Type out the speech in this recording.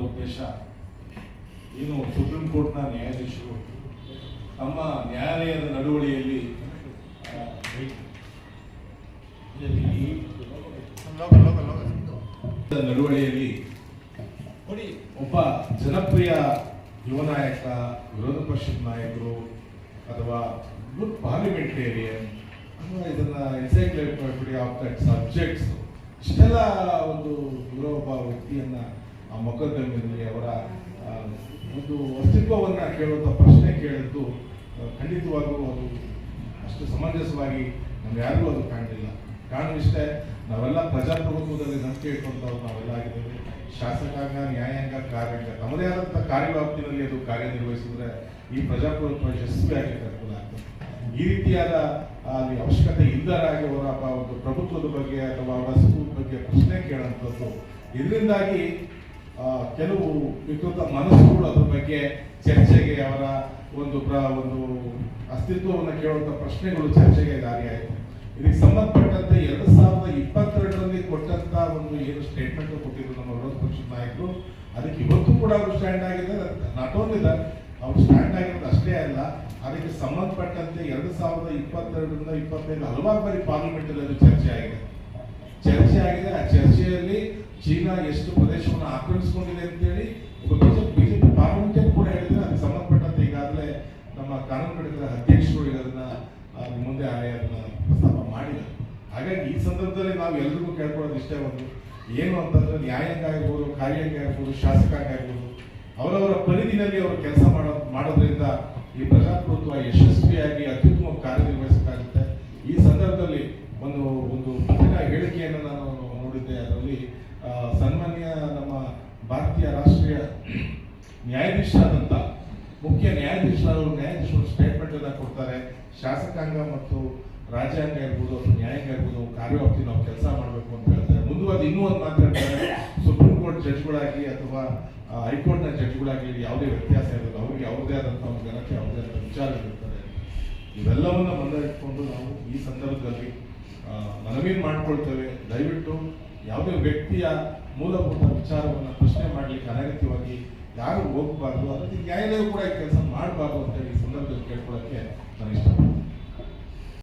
ಉದ್ದೇಶ ಏನು ಸುಪ್ರೀಂ ಕೋರ್ಟ್ನ ನ್ಯಾಯಾಧೀಶರು ತಮ್ಮ ನ್ಯಾಯಾಲಯದ ನಡವಳಿಕೆಯಲ್ಲಿ ಒಬ್ಬ ಜನಪ್ರಿಯ ಯುವ ನಾಯಕ, ವಿರೋಧ ಪಕ್ಷದ ನಾಯಕರು ಅಥವಾ ಗುಡ್ ಪಾರ್ಲಿಮೆಂಟೇರಿಯನ್ ಅಥವಾ ಇದನ್ನ ಎನ್ಸೈಕ್ಲೋಪೀಡಿಯಾ ಆಫ್ ದಟ್ ಸಬ್ಜೆಕ್ಟ್ಸ್ ಇಷ್ಟೆಲ್ಲ ಒಂದು ಒಬ್ಬ ವ್ಯಕ್ತಿಯನ್ನ ಆ ಮೊಕದ್ದಮೆಯಲ್ಲಿ ಅವರ ಒಂದು ಅಸ್ತಿತ್ವವನ್ನ ಕೇಳುವಂಥ ಪ್ರಶ್ನೆ ಕೇಳಿದ್ದು ಖಂಡಿತವಾಗೂ ಅದು ಅಷ್ಟು ಸಮಂಜಸವಾಗಿ ನಮ್ಗೆ ಯಾರಿಗೂ ಅದು ಕಾಣಲಿಲ್ಲ. ಕಾರಣವಿಷ್ಟೇ, ನಾವೆಲ್ಲ ಪ್ರಜಾಪ್ರಭುತ್ವದಲ್ಲಿ ನಂಬಿಕೆ ಇಟ್ಟುವಂಥವ್ರು ನಾವೆಲ್ಲ ಆಗಿದ್ದೇವೆ. ಶಾಸಕಾಂಗ, ನ್ಯಾಯಾಂಗ, ಕಾರ್ಯಾಂಗ ತಮ್ಮದೇ ಆದಂಥ ಕಾರ್ಯವ್ಯಾಪ್ತಿನಲ್ಲಿ ಅದು ಕಾರ್ಯನಿರ್ವಹಿಸಿದ್ರೆ ಈ ಪ್ರಜಾಪ್ರಭುತ್ವ ಯಶಸ್ವಿಯಾಗಿ ಅನುಕೂಲ ಆಗ್ತದೆ. ಈ ರೀತಿಯಾದ ಅಲ್ಲಿ ಅವಶ್ಯಕತೆ ಇಲ್ಲದಾಗಿ ಅವರ ಒಂದು ಪ್ರಭುತ್ವದ ಬಗ್ಗೆ ಅಥವಾ ಅವರ ಅಸ್ತಿತ್ವದ ಬಗ್ಗೆ ಪ್ರಶ್ನೆ ಕೇಳುವಂಥದ್ದು, ಇದರಿಂದಾಗಿ ಕೆಲವು ವಿಕೃತ ಮನಸ್ಸುಗಳು ಅದ್ರ ಬಗ್ಗೆ ಚರ್ಚೆಗೆ, ಅವರ ಒಂದು ಅಸ್ತಿತ್ವವನ್ನು ಕೇಳುವಂಥ ಪ್ರಶ್ನೆಗಳು ಚರ್ಚೆಗೆ ದಾರಿಯಾಯಿತು. ಇದಕ್ಕೆ ಸಂಬಂಧಪಟ್ಟಂತೆ 2022ರಲ್ಲಿ ಕೊಟ್ಟಂತ ಒಂದು ಏನು ಸ್ಟೇಟ್ಮೆಂಟ್ ಕೊಟ್ಟಿದ್ರು ನಮ್ಮ ವಿರೋಧ ಪಕ್ಷದ ನಾಯಕರು, ಅದಕ್ಕೆ ಇವತ್ತು ಕೂಡ ಅವರು ಸ್ಟ್ಯಾಂಡ್ ಆಗಿದ್ದಾರೆ. ನಾಟ್ ಓನ್ಲಿ ದಟ್, ಅವ್ರು ಸ್ಟ್ಯಾಂಡ್ ಆಗಿರೋದು ಅಷ್ಟೇ ಅಲ್ಲ, ಅದಕ್ಕೆ ಸಂಬಂಧಪಟ್ಟಂತೆ 2022ರಿಂದ 2025 ಹಲವಾರು ಬಾರಿ ಪಾರ್ಲಿಮೆಂಟ್ ಅಲ್ಲಿ ಅದು ಚರ್ಚೆ ಆಗಿದೆ. ಆ ಚರ್ಚೆಯಲ್ಲಿ ಚೀನಾ ಎಷ್ಟು ಪ್ರದೇಶವನ್ನು ಆಕ್ರಮಿಸಿಕೊಂಡಿದೆ ಅಂತೇಳಿ ಒಬ್ಬ ಬಿಜೆಪಿ ಪಾರ್ಲಿಮೆಂಟ್ ಕೂಡ ಹೇಳಿದ್ರೆ, ಅದಕ್ಕೆ ಸಂಬಂಧಪಟ್ಟಂತೆ ಈಗಾಗಲೇ ನಮ್ಮ ಕಾನೂನು ಪಡೆದ ಅಧ್ಯಕ್ಷರು ಅದನ್ನ ಮುಂದೆ ಅದನ್ನ ಪ್ರಸ್ತಾಪ ಮಾಡಿದ್ದಾರೆ. ಹಾಗಾಗಿ ಈ ಸಂದರ್ಭದಲ್ಲಿ ನಾವು ಎಲ್ರಿಗೂ ಕೇಳ್ಕೊಳ್ಳೋದು ಇಷ್ಟೇ ಒಂದು ಏನು ಅಂತಂದ್ರೆ, ನ್ಯಾಯಾಂಗ ಆಗಿರ್ಬೋದು, ಕಾರ್ಯಾಂಗ ಆಗಿರ್ಬೋದು, ಶಾಸಕಾಂಗ ಆಗಿರ್ಬೋದು, ಅವರವರ ಪರಿಧಿನಲ್ಲಿ ಅವರು ಕೆಲಸ ಮಾಡೋದ್ರಿಂದ ಈ ಪ್ರಜಾಪ್ರಭುತ್ವ ಯಶಸ್ವಿಯಾಗಿ ಅತ್ಯುತ್ತಮ ಕಾರ್ಯನಿರ್ವಹಿಸಬೇಕಾಗುತ್ತೆ. ಈ ಸಂದರ್ಭದಲ್ಲಿ ಒಂದು ಪತ್ರಿಕಾ ಹೇಳಿಕೆಯನ್ನು ನಾನು ನೋಡಿದ್ದೆ. ಅದರಲ್ಲಿ ಸನ್ಮಾನ್ಯ ನಮ್ಮ ಭಾರತೀಯ ರಾಷ್ಟ್ರೀಯ ನ್ಯಾಯಾಧೀಶರಾದಂಥ ಮುಖ್ಯ ನ್ಯಾಯಾಧೀಶರು ಸ್ಟೇಟ್ಮೆಂಟ್ ಅನ್ನ ಕೊಡ್ತಾರೆ. ಶಾಸಕಾಂಗ ಮತ್ತು ರಾಜ್ಯಾಂಗ ಇರ್ಬೋದು ಅಥವಾ ನ್ಯಾಯಾಂಗ ಇರ್ಬೋದು ಕಾರ್ಯವ್ಯಾಪ್ತಿ ನಾವು ಕೆಲಸ ಮಾಡಬೇಕು ಅಂತ ಹೇಳ್ತಾರೆ. ಮುಂದುವರೆದು ಇನ್ನೂ ಒಂದು ಮಾತಾಡ್ತಾರೆ, ಸುಪ್ರೀಂ ಕೋರ್ಟ್ ಜಡ್ಜ್ಗಳಾಗಿ ಅಥವಾ ಹೈಕೋರ್ಟ್ನ ಜಡ್ಜ್ಗಳಾಗಿ ಯಾವುದೇ ವ್ಯತ್ಯಾಸ ಇರೋದು, ಅವರಿಗೆ ಯಾವುದೇ ಆದಂಥ ಒಂದು ಘನತೆ, ಯಾವುದೇ ಆದಂಥ ವಿಚಾರಗಳಿರ್ತಾರೆ. ಇವೆಲ್ಲವನ್ನ ಮುಂದಿಟ್ಕೊಂಡು ನಾವು ಈ ಸಂದರ್ಭದಲ್ಲಿ ಮನವಿ ಮಾಡ್ಕೊಳ್ತೇವೆ, ದಯವಿಟ್ಟು ಯಾವುದೇ ವ್ಯಕ್ತಿಯ ಮೂಲಭೂತ ವಿಚಾರವನ್ನು ಪ್ರಶ್ನೆ ಮಾಡಲಿಕ್ಕೆ ಅನಗತ್ಯವಾಗಿ ಯಾರು ಹೋಗಬಾರ್ದು, ಅದಕ್ಕೆ ನ್ಯಾಯಾಲಯ ಕೂಡ ಈ ಕೆಲಸ ಮಾಡಬಾರ್ದು ಅಂತ ಈ ಸಂದರ್ಭದಲ್ಲಿ ಕೇಳ್ಕೊಳ್ಳೋಕ್ಕೆ ನಾನು ಇಷ್ಟಪಡ್ತೀನಿ.